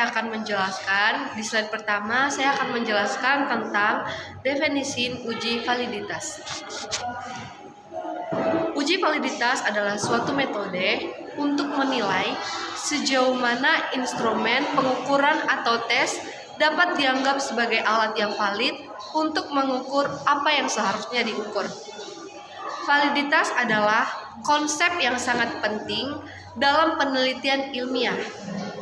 saya akan menjelaskan, di slide pertama saya akan menjelaskan tentang definisi uji validitas. Uji validitas adalah suatu metode untuk menilai sejauh mana instrumen pengukuran atau tes dapat dianggap sebagai alat yang valid untuk mengukur apa yang seharusnya diukur. Validitas adalah konsep yang sangat penting dalam penelitian ilmiah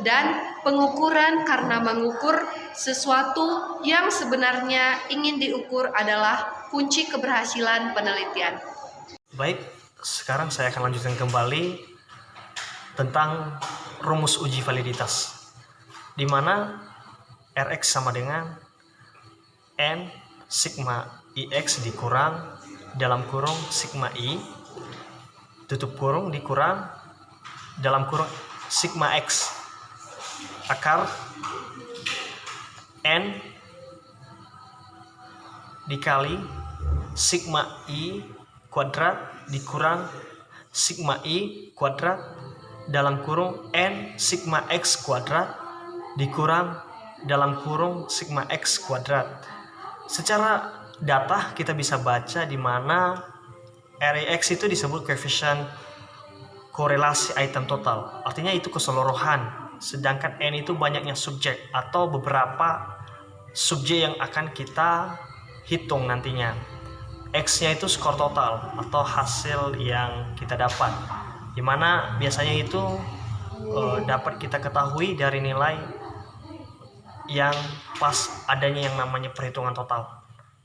dan pengukuran karena mengukur sesuatu yang sebenarnya ingin diukur adalah kunci keberhasilan penelitian. Baik, sekarang saya akan lanjutkan kembali tentang rumus uji validitas, di mana Rx sama dengan N sigma Ix dikurang dalam kurung sigma I tutup kurung dikurang dalam kurung sigma X akar N dikali sigma I kuadrat dikurang sigma I kuadrat dalam kurung N sigma X kuadrat dikurang dalam kurung sigma X kuadrat. Secara data kita bisa baca di mana Rx itu disebut koefisien korelasi item total, artinya itu keseluruhan, sedangkan N itu banyaknya subjek atau beberapa subjek yang akan kita hitung nantinya. X-nya itu skor total atau hasil yang kita dapat, dimana biasanya itu dapat kita ketahui dari nilai yang pas adanya yang namanya perhitungan total.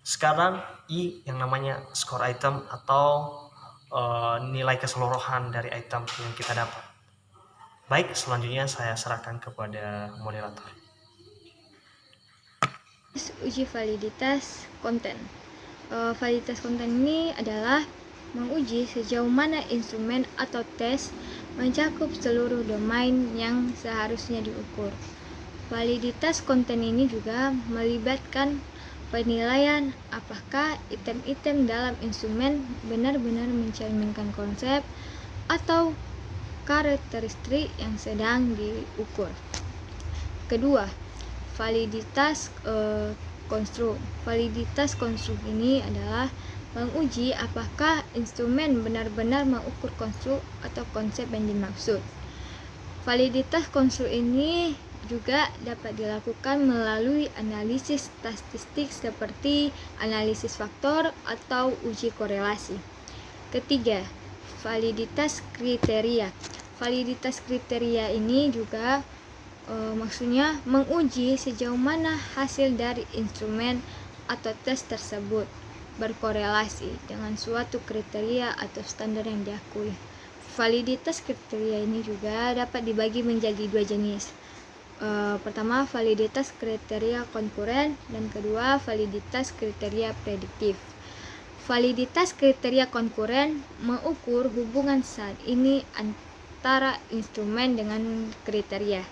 Sekarang I yang namanya skor item atau nilai keseluruhan dari item yang kita dapat. Baik, selanjutnya saya serahkan kepada moderator. Uji validitas konten. Validitas konten ini adalah menguji sejauh mana instrumen atau tes mencakup seluruh domain yang seharusnya diukur. Validitas konten ini juga melibatkan penilaian apakah item-item dalam instrumen benar-benar mencerminkan konsep atau karakteristik yang sedang diukur. Kedua, validitas konstruk. Validitas konstruk ini adalah menguji apakah instrumen benar-benar mengukur konstruk atau konsep yang dimaksud. Validitas konstruk ini juga dapat dilakukan melalui analisis statistik seperti analisis faktor atau uji korelasi. Ketiga, validitas kriteria. Validitas kriteria ini juga maksudnya menguji sejauh mana hasil dari instrumen atau tes tersebut berkorelasi dengan suatu kriteria atau standar yang diakui. Validitas kriteria ini juga dapat dibagi menjadi dua jenis. Pertama, validitas kriteria konkuren, dan kedua, validitas kriteria prediktif. Validitas kriteria konkuren mengukur hubungan saat ini antara instrumen dengan kriteria.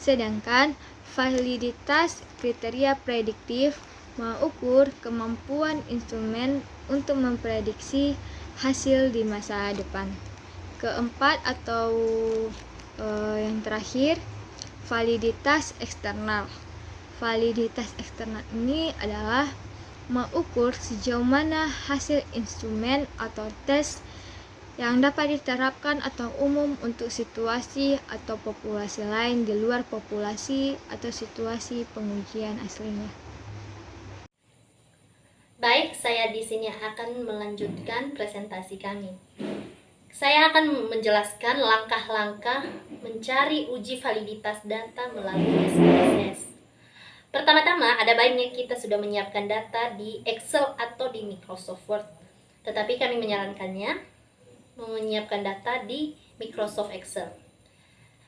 Sedangkan validitas kriteria prediktif mengukur kemampuan instrumen untuk memprediksi hasil di masa depan. Keempat atau yang terakhir, validitas eksternal. Validitas eksternal ini adalah mengukur sejauh mana hasil instrumen atau tes yang dapat diterapkan atau umum untuk situasi atau populasi lain di luar populasi atau situasi pengujian aslinya. Baik, saya di sini akan melanjutkan presentasi kami. Saya akan menjelaskan langkah-langkah mencari uji validitas data melalui SPSS. Pertama-tama, ada baiknya kita sudah menyiapkan data di Excel atau di Microsoft Word. Tetapi kami menyarankannya menyiapkan data di Microsoft Excel.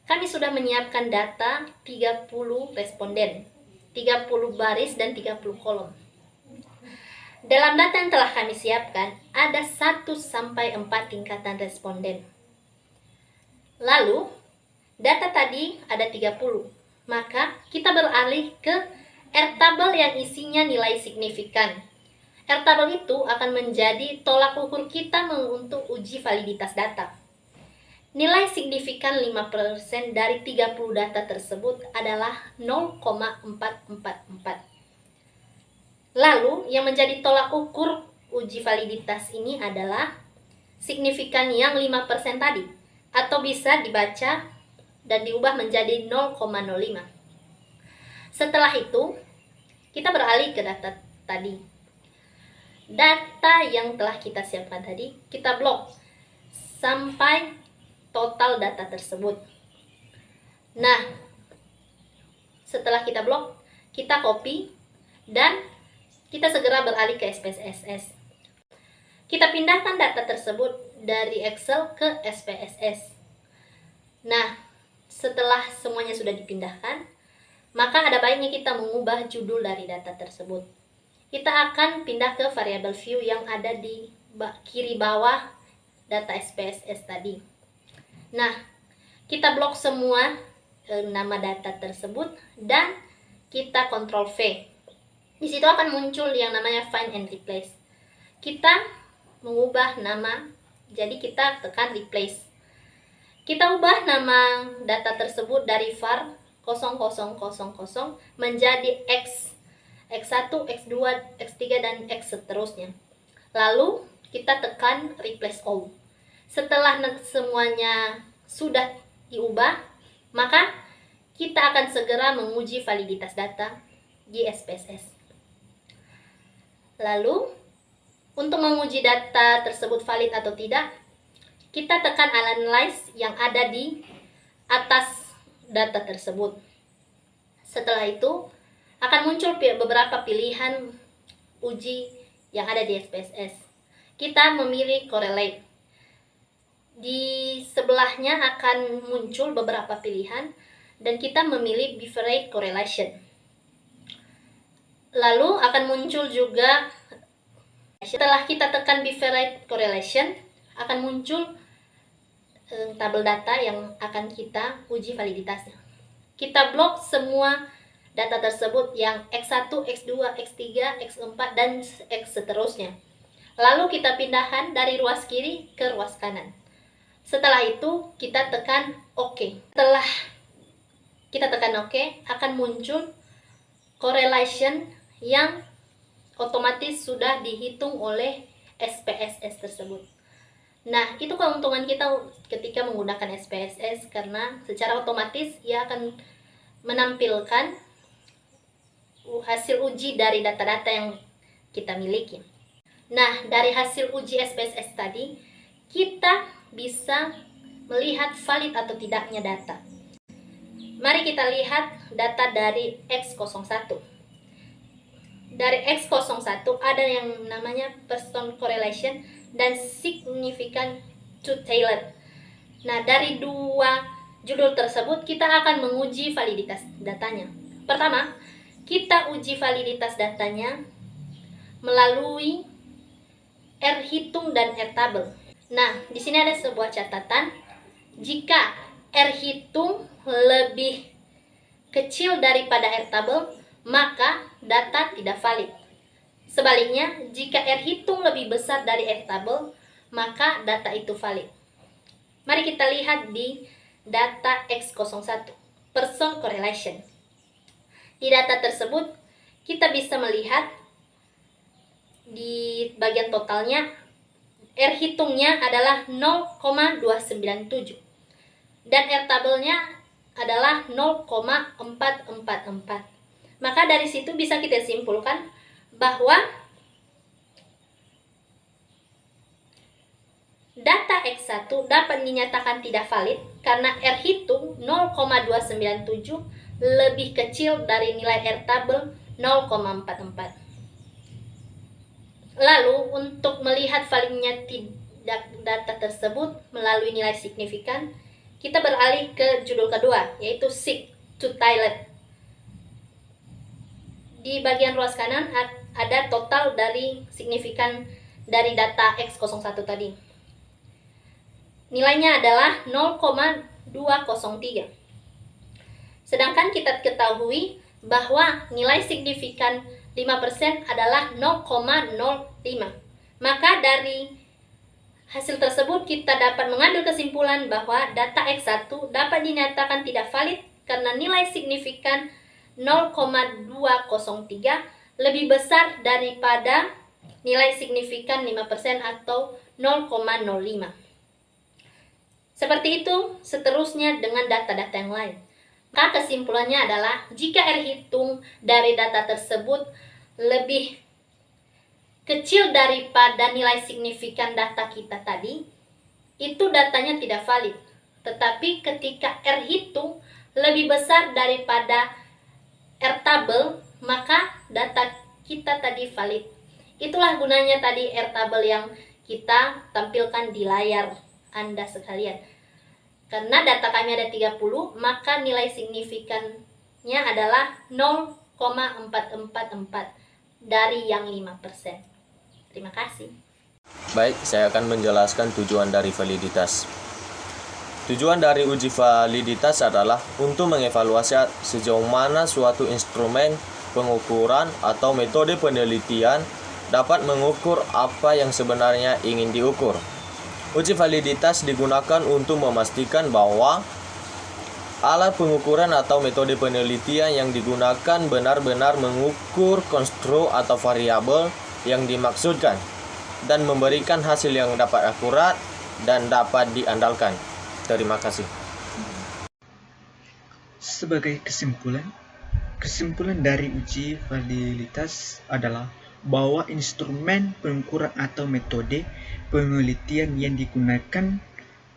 Kami sudah menyiapkan data 30 responden, 30 baris dan 30 kolom. Dalam data yang telah kami siapkan, ada 1-4 tingkatan responden. Lalu, data tadi ada 30. Maka, kita beralih ke Airtable yang isinya nilai signifikan. Airtable itu akan menjadi tolak ukur kita untuk uji validitas data. Nilai signifikan 5% dari 30 data tersebut adalah 0,444. Lalu, yang menjadi tolak ukur uji validitas ini adalah signifikan yang 5% tadi, atau bisa dibaca dan diubah menjadi 0,05. Setelah itu, kita beralih ke data tadi. Data yang telah kita siapkan tadi, kita blok sampai total data tersebut. Nah, setelah kita blok, kita copy dan kita segera beralih ke SPSS. Kita pindahkan data tersebut dari Excel ke SPSS. Nah, setelah semuanya sudah dipindahkan, maka ada baiknya kita mengubah judul dari data tersebut. Kita akan pindah ke variabel view yang ada di kiri bawah data SPSS tadi. Nah, kita blok semua nama data tersebut dan kita Ctrl V. Di situ akan muncul yang namanya find and replace. Kita mengubah nama, jadi kita tekan replace. Kita ubah nama data tersebut dari var 0000 menjadi X1, X2, X3, dan X seterusnya. Lalu kita tekan replace all. Setelah semuanya sudah diubah, maka kita akan segera menguji validitas data di SPSS. Lalu, untuk menguji data tersebut valid atau tidak, kita tekan analyze yang ada di atas data tersebut. Setelah itu, akan muncul beberapa pilihan uji yang ada di SPSS. Kita memilih correlate. Di sebelahnya akan muncul beberapa pilihan dan kita memilih bifurcate correlation. Lalu akan muncul juga, setelah kita tekan bifurcate correlation, akan muncul tabel data yang akan kita uji validitasnya. Kita blok semua data tersebut yang X1, X2, X3, X4, dan X seterusnya. Lalu kita pindahkan dari ruas kiri ke ruas kanan. Setelah itu kita tekan OK. Setelah kita tekan OK, akan muncul correlation yang otomatis sudah dihitung oleh SPSS tersebut. Nah, itu keuntungan kita ketika menggunakan SPSS, karena secara otomatis ia akan menampilkan hasil uji dari data-data yang kita miliki. Nah, dari hasil uji SPSS tadi, kita bisa melihat valid atau tidaknya data. Mari kita lihat data dari X01. Dari X01 ada yang namanya person correlation dan significant to tailored. Nah, dari dua judul tersebut kita akan menguji validitas datanya. Pertama, kita uji validitas datanya melalui R hitung dan R tabel. Nah, di sini ada sebuah catatan. Jika R hitung lebih kecil daripada R tabel, maka data tidak valid. Sebaliknya, jika R hitung lebih besar dari R tabel, maka data itu valid. Mari kita lihat di data X01, person correlation. Di data tersebut, kita bisa melihat di bagian totalnya, R hitungnya adalah 0,297 dan R tabelnya adalah 0,444. Maka dari situ bisa kita simpulkan bahwa data X1 dapat dinyatakan tidak valid karena R hitung 0,297 lebih kecil dari nilai R tabel 0,44. Lalu, untuk melihat validnya data tersebut melalui nilai signifikan, kita beralih ke judul kedua, yaitu sig to tailored. Di bagian ruas kanan ada total dari signifikan dari data X01 tadi. Nilainya adalah 0,203. Sedangkan kita ketahui bahwa nilai signifikan 5% adalah 0,05. Maka dari hasil tersebut kita dapat mengambil kesimpulan bahwa data X1 dapat dinyatakan tidak valid karena nilai signifikan 0,203 lebih besar daripada nilai signifikan 5% atau 0,05. Seperti itu seterusnya dengan data-data yang lain. Maka kesimpulannya adalah jika R hitung dari data tersebut lebih kecil daripada nilai signifikan data kita tadi, itu datanya tidak valid. Tetapi ketika R hitung lebih besar daripada R tabel, maka data kita tadi valid. Itulah gunanya tadi R tabel yang kita tampilkan di layar Anda sekalian. Karena data kami ada 30, maka nilai signifikannya adalah 0,444 dari yang 5%. Terima kasih. Baik, saya akan menjelaskan tujuan dari validitas. Tujuan dari uji validitas adalah untuk mengevaluasi sejauh mana suatu instrumen pengukuran atau metode penelitian dapat mengukur apa yang sebenarnya ingin diukur. Uji validitas digunakan untuk memastikan bahwa alat pengukuran atau metode penelitian yang digunakan benar-benar mengukur konstruk atau variabel yang dimaksudkan dan memberikan hasil yang dapat akurat dan dapat diandalkan. Terima kasih. Sebagai kesimpulan dari uji validitas adalah bahwa instrumen pengukuran atau metode penelitian yang digunakan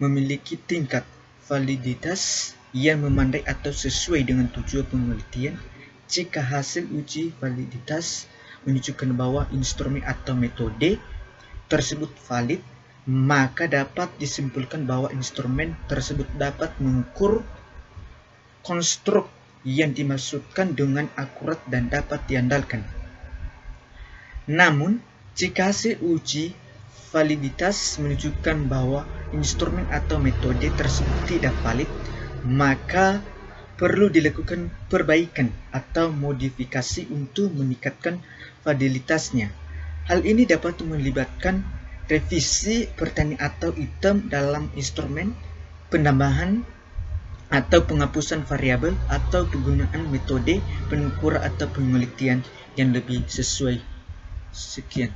memiliki tingkat validitas yang memadai atau sesuai dengan tujuan penelitian. Jika hasil uji validitas menunjukkan bahwa instrumen atau metode tersebut valid, maka dapat disimpulkan bahwa instrumen tersebut dapat mengukur konstruk yang dimaksudkan dengan akurat dan dapat diandalkan. Namun, jika hasil uji validitas menunjukkan bahwa instrumen atau metode tersebut tidak valid, maka perlu dilakukan perbaikan atau modifikasi untuk meningkatkan validitasnya. Hal ini dapat melibatkan revisi pertanyaan atau item dalam instrumen, penambahan atau penghapusan variabel, atau penggunaan metode pengukuran atau penelitian yang lebih sesuai. Sekian.